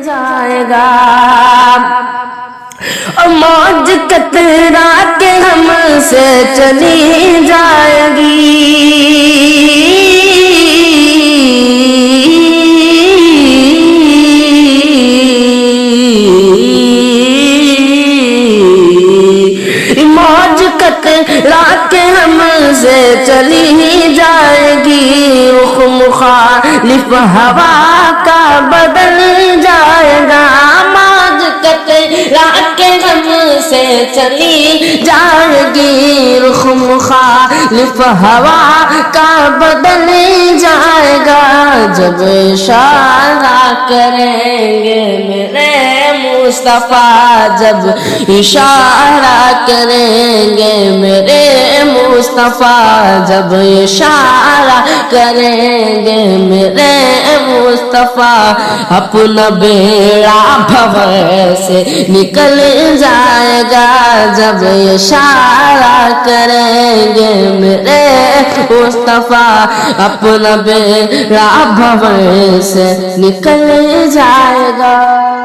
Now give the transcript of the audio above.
جائے گا موج کترا کے ہم سے چلی جائے گی موج کترا کے ہم سے چلی جائے گی رخ مخالف ہوا کا بدل جائے گا موج کترا کے ہم سے چلی جائے گی رخ مخالف ہوا کا بدل جائے گا جب اشارہ کریں گے میرے مصطفیٰ جب اشارہ کریں گے میرے مصطفیٰ جب اشارہ کریں گے میرے مصطفیٰ اپنا بیڑا بھور سے نکل جائے گا جب اشارہ کریں گے میرے مصطفیٰ اپنا بیڑا بھور سے نکل جائے گا